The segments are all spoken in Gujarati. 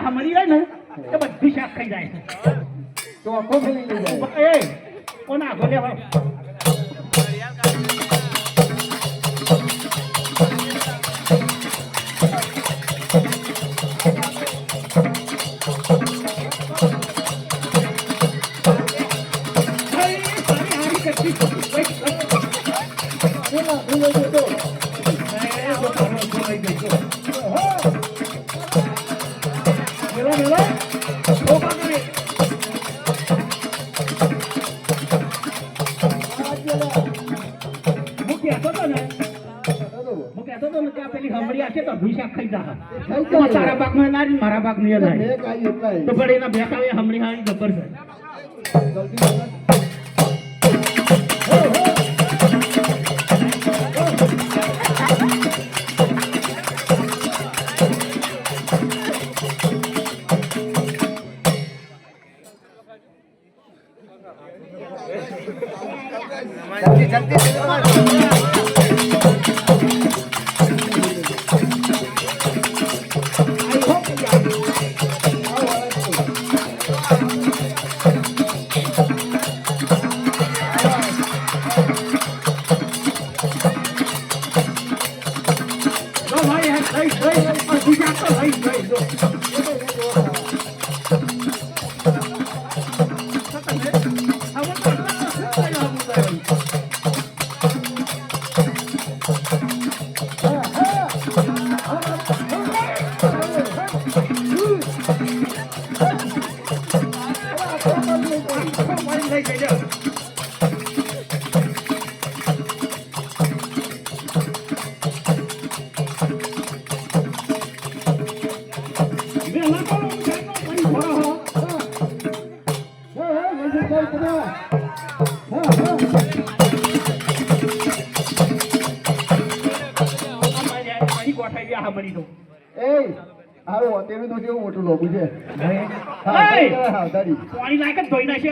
અમારી ને એ બધી શાક ખાઈ જાય તો આખો ફેલી લઈ જાય એ કોના આખો લેવા તારા બાગ માં ના મારા બાગ ની તો પણ એના બે કાવે હમણી હારી જબર છે મોટું લોબુ છે પાણી નાખે ધોઈ નાખે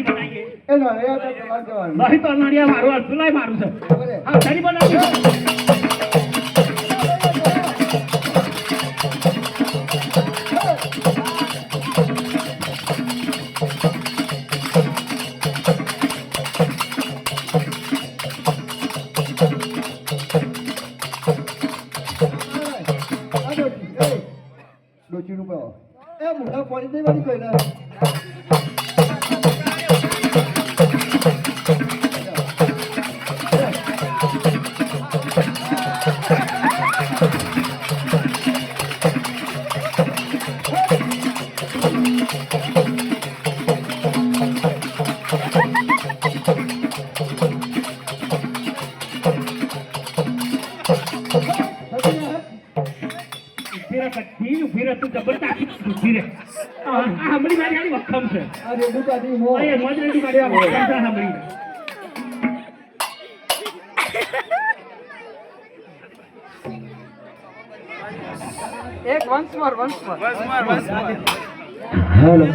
બનાવીએ નહીં તો મારું સુલાય મારું છે બનાવીએ મોટા પાણી નહીં વાળી કોઈ ના एक once more. Hello.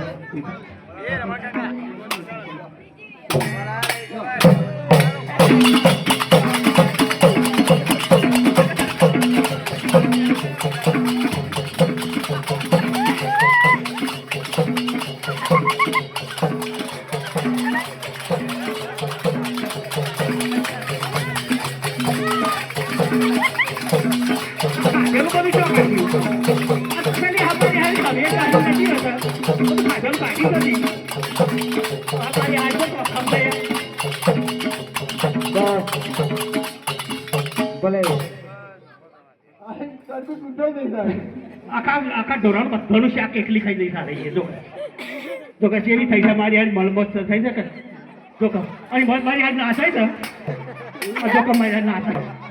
આખા ધોરણ બધાનું શાક એકલી ખાઈ જઈ સારી છે જો કે કેવી થઈ છે મારી આજ મલમસ્ત થઈ છે કે જો કે અહીં મારી આજ નાસાય છે જો કે મારી આજ નાસાય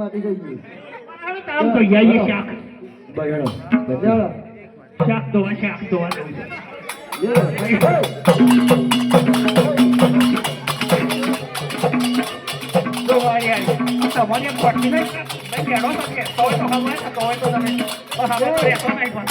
માટી ગઈ કામ તો યાય શાક બગડો શાક દોવા જો મારી હારી તમારી એમ પડતી નહીં ભાઈ કેળો તો કે તો ખબર તો તમે હવે તો રહેતો નહીં પણ